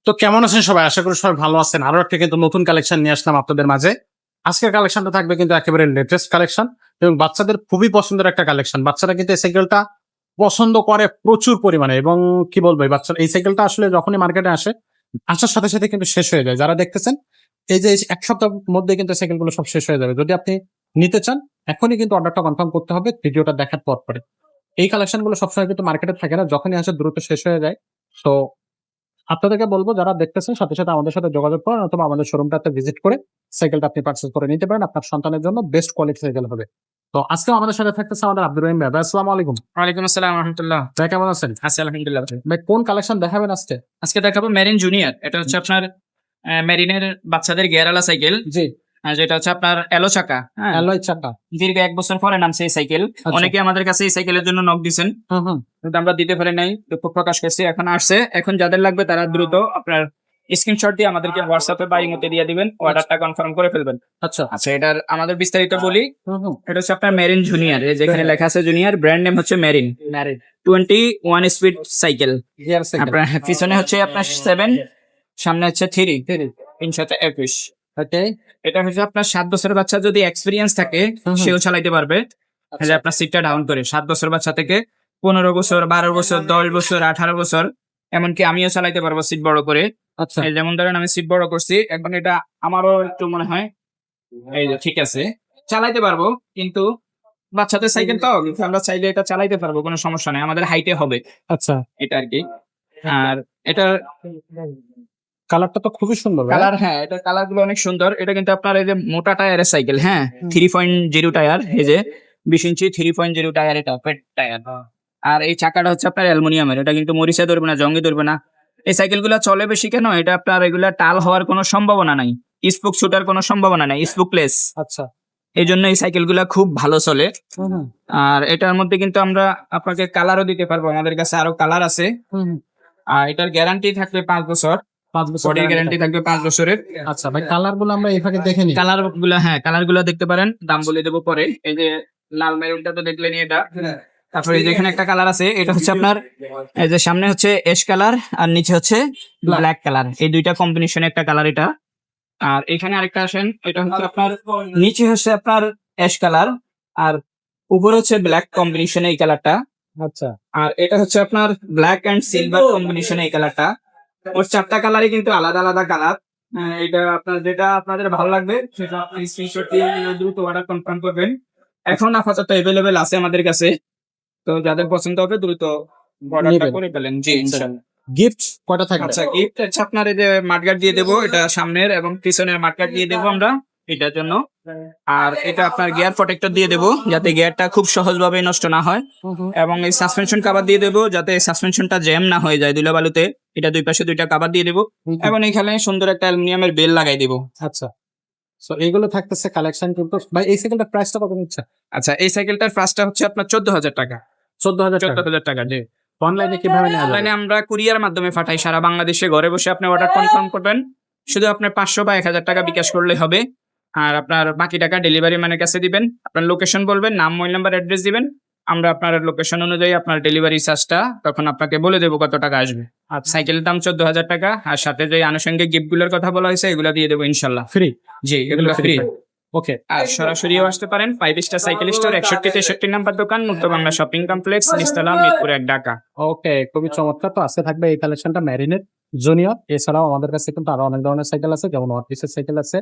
তো কেমন আছেন সবাই? আশা করি সবাই ভালো আছেন। আরো একটা কিন্তু নতুন কালেকশন নিয়ে আসলাম আপনাদের মাঝে। আজকের কালেকশনটা থাকবে কিন্তু একেবারে লেটেস্ট কালেকশন এবং বাচ্চাদের খুবই পছন্দের একটা কালেকশন। বাচ্চারা কিন্তু এই সাইকেলটা পছন্দ করে প্রচুর পরিমাণে এবং কি বলবো এই বাচ্চারা এই সাইকেলটা আসলে যখনই মার্কেটে আসে, আসার সাথে সাথে কিন্তু শেষ হয়ে যায়। যারা দেখতেছেন এই যে এক সপ্তাহের মধ্যে কিন্তু সাইকেলগুলো সব শেষ হয়ে যাবে। যদি আপনি নিতে চান এখনই কিন্তু অর্ডারটা কনফার্ম করতে হবে ভিডিওটা দেখার পর পরে। এই কালেকশনগুলো সবসময় কিন্তু মার্কেটে থাকে না, যখনই আসে দ্রুত শেষ হয়ে যায়। তো আপনাদেরকে বলবো যারা দেখতেছেন সাথে সাথে আমাদের সাথে যোগাযোগ করেন অথবা আমাদের শোরুমটাতে ভিজিট করে সাইকেলটা আপনি পারচেজ করে নিতে পারেন। আপনার সন্তানের জন্য বেস্ট কোয়ালিটি সাইকেল হবে। তো আজকেও আমাদের সাথে থাকতেছে আমাদের আব্দুর রহিম ভাই। ভাই, আসসালামু আলাইকুম। ওয়ালাইকুম আসসালাম রহমতুল্লাহ। ভাই কেমন আছেন? আছি আলহামদুলিল্লাহ। ভাই কোন কালেকশন দেখাবেন আজকে? আজকে দেখাবো মেরিন জুনিয়র। এটা হচ্ছে আপনার মেরিনের বাচ্চাদের গিয়ারওয়ালা সাইকেল। জি, যেটা হচ্ছে আপনার এলো চাকা। হ্যাঁ, অ্যালয় চাকা। দীর্ঘ 1 বছর পরে নামছে এই সাইকেল। আচ্ছা। অনেকে আমাদের কাছে এই সাইকেলের জন্য নক দিয়েছেন, হুম হুম। কিন্তু আমরা দিতে পারি নাই, দুঃখ প্রকাশ করছি। এখন আসছে, এখন যাদের লাগবে তারা দ্রুত আপনার স্ক্রিনশট দিয়ে আমাদেরকে হোয়াটসঅ্যাপে বা ইমোতে দিয়ে দিবেন, অর্ডারটা কনফার্ম করে ফেলবেন। আচ্ছা। আচ্ছা, এটার আমাদের বিস্তারিত বলি। হুম হুম। এটা হচ্ছে আপনার মেরিন জুনিয়র, যেখানে লেখা আছে জুনিয়র, ব্র্যান্ড নেম হচ্ছে marine. Married 21 speed cycle. Gear cycle. আপনার পিছনে হচ্ছে আপনার 7, সামনে হচ্ছে 3, 321। ওকে। এটা হচ্ছে আপনার 7 বছরের বাচ্চা যদি এক্সপিরিয়েন্স থাকে হুম হুম। সেও চালাইতে পারবে। এই যে আপনার সিটটা ডাউন করে 7 বছর বাচ্চা থেকে 15 বছর, 12 বছর, 10 বছর, 18 বছর, এমনকি আমিও চালাইতে পারবো সিট বড় করে। আচ্ছা। এই যেমন ধরেন আমি সিট বড় করছি, এখন এটা আমারও একটু মনে হয় এই যে ঠিক আছে, চালাইতে পারবো। কিন্তু বাচ্চাদের সাইকেল তো, কিন্তু আমরা চাইলে এটা চালাইতে পারবো, কোনো সমস্যা নেই, আমাদের হাইটে হবে আচ্ছা। এটা আর কি। আর এটা কালারটা তো খুবই সুন্দর ভাই। কালার, হ্যাঁ, এটা কালার গুলো অনেক সুন্দর। এটা কিন্তু আপনার এই যে মোটা টায়ারের সাইকেল, হ্যাঁ, 3.0 টায়ার, এই যে 20 ইঞ্চি 3.0 টায়ার, এটা পেট টায়ার। আর এই চাকাটা হচ্ছে আপনার অ্যালুমিনিয়ামের, এটা কিন্তু মরিচা ধরবে না, জঙ্গি ধরবে না। এই সাইকেল গুলা চলে বেশি কেন, এটা আপনার এগুলা টাল হওয়ার কোনো সম্ভাবনা নাই, স্পোক ছুটার কোনো সম্ভাবনা নাই, স্পোকলেস। আচ্ছা। এই জন্য এই সাইকেল গুলা খুব ভালো চলে। হুম হুম। আর এটার মধ্যে কিন্তু আমরা আপনাকে কালারও দিতে পারবো, আমাদের কাছে আরো কালার আছে। হুম হুম। আর এটার গ্যারান্টি থাকবে 5 বছর, 5 বছর বডির গ্যারান্টি থাকবে 5 বছরের। আচ্ছা ভাই, কালার গুলো আমরা এই ফাঁকে দেখে নিই। কালার গুলা, হ্যাঁ, কালার গুলা দেখতে পারেন, দাম বলে দেবো পরে। এই যে লাল মেরুনটা তো দেখলেনি এটা। তারপরে এই যে এখানে একটা কালার আছে, এটা হচ্ছে আপনার এই যে সামনে হচ্ছে অ্যাশ কালার আর নিচে হচ্ছে ব্ল্যাক কালার, এই দুইটা কম্বিনেশনে একটা কালার এটা। আর এখানে আরেকটা আসেন, এটা হচ্ছে আপনার নিচে হচ্ছে আপনার অ্যাশ কালার আর উপরে হচ্ছে ব্ল্যাক কম্বিনেশনে এই কালারটা। আচ্ছা। আর এটা হচ্ছে আপনার ব্ল্যাক এন্ড সিলভার কম্বিনেশনে এই কালারটা। ওর 4টা কালারই কিন্তু আলাদা আলাদা কালার। এটা আপনার যেটা আপনাদের ভালো লাগবে সেটা আপনি স্ক্রিনশট দিয়ে দ্রুত অর্ডার কনফার্ম করবেন। এখন আপাতত अवेलेबल আছে আমাদের কাছে, তো যাদের পছন্দ হবে দ্রুত অর্ডারটা নেবেন। করে ফেলেন। জি, ইনশাআল্লাহ। গিফট কয়টা থাকবে? আচ্ছা, গিফট হচ্ছে আপনার এই যে মাঠগার্ড দিয়ে দেবো, এটা সামনের এবং পিছনের মাঠগার্ড দিয়ে দেবো আমরা এটার জন্য। আর এটা আপনার গিয়ার প্রোটেক্টর দিয়ে দেবো, যাতে গিয়ারটা খুব সহজভাবে নষ্ট না হয়। এবং এই সাসপেনশন কভার দিয়ে দেবো, যাতে সাসপেনশনটা জ্যাম না হয়ে যায় ধুলাবালুতে। এটা দুই পাশে 2টা কভার দিয়ে দেবো এবং এখানে সুন্দর একটা অ্যালুমিনিয়ামের বেল লাগাই দেবো। আচ্ছা। সো এইগুলো থাকতেছে কালেকশন কিন্তু ভাই। এই সাইকেলটার প্রাইসটা কত নিচ্ছে? আচ্ছা, এই সাইকেলটার প্রাইসটা হচ্ছে আপনার 14,000 টাকা। 14,000 টাকা। 14,000 টাকা, জি। অনলাইনে কিভাবে নেওয়া যাবে? অনলাইনে আমরা কুরিয়ার মাধ্যমে পাঠাই সারা বাংলাদেশে, ঘরে বসে আপনি অর্ডার কনফার্ম করবেন। শুধু আপনার 500 বা 1,000 টাকা বিকাশ করলে হবে। আর আপনার বাকি টাকা ডেলিভারি ম্যানের কাছে দিবেন। আপনার লোকেশন বলবেন, নাম, মোবাইল নাম্বার, অ্যাড্রেস দিবেন। আমরা আপনার লোকেশন অনুযায়ী আপনার ডেলিভারি চার্জটা তখন আপনাকে বলে দেবো কত টাকা আসবে। আর সাইকেলের দাম 14,000 টাকা, আর সাথে যে আনুষঙ্গিক গিফট গুলোর কথা বলা হয়েছে এগুলো দিয়ে দেবো ইনশাল্লাহ। ফ্রি? জি, এগুলো ফ্রি। ওকে। আর সরাসরিও আসতে পারেন 5 স্টার সাইকেল স্টোর, 61-63 নাম্বার দোকান, মুক্ত বাংলা শপিং কমপ্লেক্স, নিচতলা, মিরপুর 1, ঢাকা। ওকে, খুবই চমৎকার। তো আজকে থাকবে এই কালেকশনটা ম্যারিনের জুনিয়র। এছাড়াও আমাদের কাছে কিন্তু আরো অনেক ধরনের সাইকেল আছে, যেমন অর্টিসের সাইকেল আছে,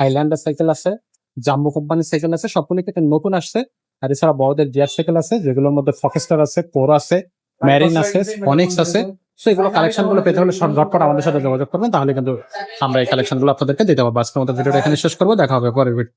হাইল্যান্ডার সাইকেল আছে, জাম্বো কোম্পানির সাইকেল আছে, সবগুলো কিন্তু নতুন আসছে। আর এছাড়া বড়দের জিয়ার সাইকেল আছে, যেগুলোর মধ্যে ফকেস্টার আছে, কোর আছে, ম্যারিন আছে, ফনিক্স আছে। সো এগুলো কালেকশন গুলো পেতে হলে সব ঝটপট আমাদের সাথে যোগাযোগ করবেন, তাহলে কিন্তু আমরা এই কালেকশন গুলো আপনাদেরকে দিতে পারবো। আজকের মতো ভিডিওটা এখানে শেষ করবো, দেখা হবে পরের ভিডিও।